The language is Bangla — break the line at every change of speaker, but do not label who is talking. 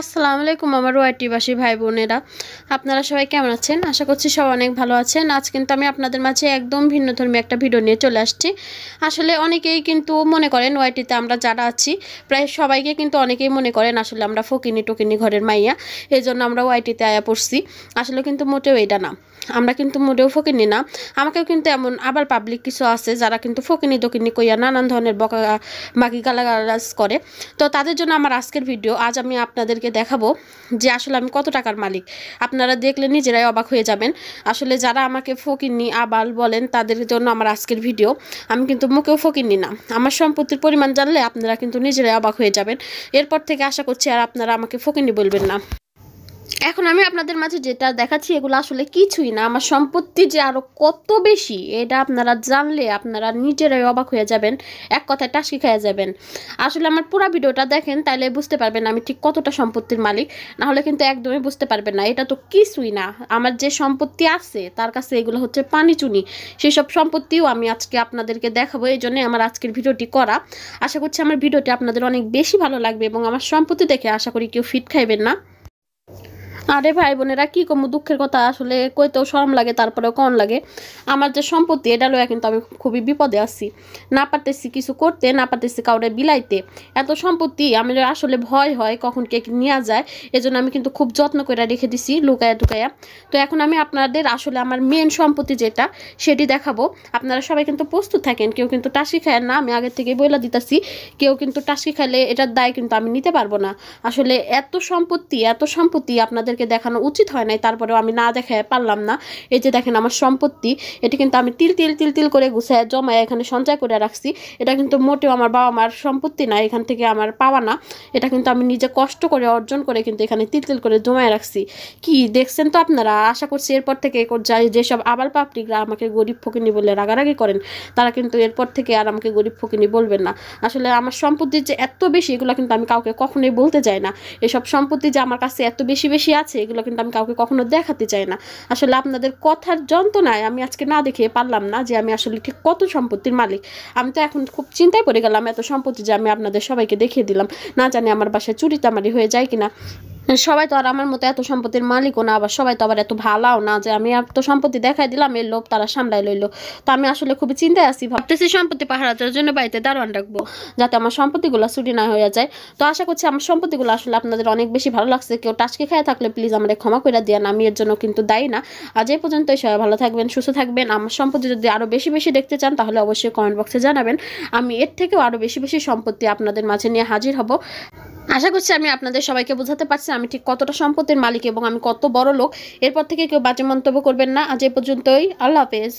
আসসালামু আলাইকুম আমার ওয়াইটিবাসী ভাই বোনেরা, আপনারা সবাই কেমন আছেন? আশা করছি সবাই অনেক ভালো আছেন। আজ কিন্তু আমি আপনাদের মাঝে একদম ভিন্নধর্মী একটা ভিডিও নিয়ে চলে আসছি। আসলে অনেকেই কিন্তু মনে করেন ওয়াইটিতে আমরা যারা আছি প্রায় সবাইকে কিন্তু অনেকেই মনে করেন আসলে আমরা ফকিনি টকিনি ঘরের মাইয়া, এই জন্য আমরা ওয়াইটিতে আয়া পড়ছি। আসলে কিন্তু মোটেও এটা না, আমরা কিন্তু মোটেও ফকিনি না। আমাকেও কিন্তু এমন আবার পাবলিক কিছু আছে যারা কিন্তু ফকিনি টকিনি কইয়া নানান ধরনের বকা বাকি গালাগালাজ করে। তো তাদের জন্য আমার আজকের ভিডিও। আজ আমি আপনাদেরকে দেখাবো যে আসলে আমি কত টাকার মালিক। আপনারা দেখলে নিজেরাই অবাক হয়ে যাবেন। আসলে যারা আমাকে ফকিন্নি আবাল বলেন তাদের জন্য আমার আজকের ভিডিও। আমি কিন্তু মুখেও ফকিন্নি না। আমার সম্পত্তির পরিমাণ জানলে আপনারা কিন্তু নিজেরাই অবাক হয়ে যাবেন। এরপর থেকে আশা করছি আর আপনারা আমাকে ফকিন্নি বলবেন না। এখন আমি আপনাদের মাঝে যেটা দেখাচ্ছি এগুলো আসলে কিছুই না। আমার সম্পত্তি যে আরো কত বেশি এটা আপনারা জানলে আপনারা নিজেরাই অবাক হয়ে যাবেন, এক কথায় টাসকি খেয়ে যাবেন। আসলে আমার পুরো ভিডিওটা দেখেন তাইলে বুঝতে পারবেন আমি ঠিক কতটা সম্পত্তির মালিক, না হলে কিন্তু একদমই বুঝতে পারবেন না। এটা তো কিছুই না, আমার যে সম্পত্তি আছে তার কাছে এগুলো হচ্ছে পানি চুনি। সেসব সম্পত্তিও আমি আজকে আপনাদেরকে দেখাবো, এই জন্যই আমার আজকের ভিডিওটি করা। আশা করছি আমার ভিডিওটি আপনাদের অনেক বেশি ভালো লাগবে এবং আমার সম্পত্তি দেখে আশা করি কেউ ফিট খাইবেন না। আরে ভাই বোনেরা, কি কম দুঃখের কথা, আসলে কইতেও শরম লাগে তারপরেও কন লাগে। আমার যে সম্পত্তি এটা লইয়া কিন্তু আমি খুবই বিপদে আছি। না পারতেছি কিছু করতে, না পারতেছি কাউরে বিলাইতে। এত সম্পত্তি আমি আসলে ভয় হয় কখন কে নিয়ে যায়, এজন্য আমি কিন্তু খুব যত্ন করে রেখে দিছি লুকায়া টুকায়া। তো এখন আমি আপনাদের আসলে আমার মেন সম্পত্তি যেটা সেটি দেখাবো। আপনারা সবাই কিন্তু প্রস্তুত থাকেন, কেউ কিন্তু টাসকি খায় না, আমি আগের থেকে বইলা দিতেছি। কেউ কিন্তু টাসকি খাইলে এটার দায় কিন্তু আমি নিতে পারবো না। আসলে এত সম্পত্তি আপনাদের দেখানো উচিত হয় নাই, তারপরেও আমি না দেখায় পারলাম না। এই যে দেখেন আমার সম্পত্তি, এটি কিন্তু আমি তিল তিল তিল তিল করে গুছায় জমায় এখানে সঞ্চয় করে রাখছি। এটা কিন্তু মোটেও আমার বাবা মার সম্পত্তি না, এখান থেকে আমার পাওয়া না। এটা কিন্তু আমি নিজে কষ্ট করে অর্জন করে কিন্তু এখানে তিল তিল করে জমায় রাখছি। কি দেখছেন তো আপনারা? আশা করছি এরপর থেকে যেসব আবাল পাপড়িরা আমাকে গরিব ফকিনি বলে রাগারাগি করেন তারা কিন্তু এরপর থেকে আর আমাকে গরিব ফকিনি বলবেন না। আসলে আমার সম্পত্তি যে এত বেশি এগুলো কিন্তু আমি কাউকে কখনোই বলতে চাই না। এসব সম্পত্তি যে আমার কাছে এত বেশি বেশি আছে এগুলো কিন্তু আমি কাউকে কখনো দেখাতে চাই না। আসলে আপনাদের কথার যন্ত্রণায় আমি আজকে না দেখে পারলাম না যে আমি আসলে ঠিক কত সম্পত্তির মালিক। আমি তো এখন খুব চিন্তায় পড়ে গেলাম, এত সম্পত্তি যে আমি আপনাদের সবাইকে দেখিয়ে দিলাম, না জানি আমার বাসায় চুরি চামারি হয়ে যায় কিনা। সবাই তো আর আমার মতো এত সম্পত্তির মালিকও না, আবার সবাই তো আবার এত ভালোও না যে আমি এত সম্পত্তি দেখাই দিলাম এর লোভ তারা সামলাই লইলো। তো আমি আসলে খুবই চিন্তায় আছি, ভাবতেছি সম্পত্তি পাহারার জন্য বাড়িতে দারোয়ান রাখবো যাতে আমার সম্পত্তিগুলো চুরি না হয়ে যায়। তো আশা করছি আমার সম্পত্তিগুলো আসলে আপনাদের অনেক বেশি ভালো লাগছে। কেউ টাসকি খায় থাকলে প্লিজ আমাদের ক্ষমা করে দিয়েন, আমি এর জন্য কিন্তু দায়ী না। আজ এই পর্যন্তই, সবাই ভালো থাকবেন, সুস্থ থাকবেন। আমার সম্পত্তি যদি আরো বেশি বেশি দেখতে চান তাহলে অবশ্যই কমেন্ট বক্সে জানাবেন। আমি এর থেকেও আরো বেশি বেশি সম্পত্তি আপনাদের মাঝে নিয়ে হাজির হব। আশা করছি আমি আপনাদের সবাইকে বোঝাতে পারছি আমি ঠিক কতটা সম্পত্তির মালিক এবং আমি কত বড় লোক। এরপর থেকে কেউ বাজে মন্তব্য করবেন না। আজ এই পর্যন্তই, আল্লাহ হাফেজ।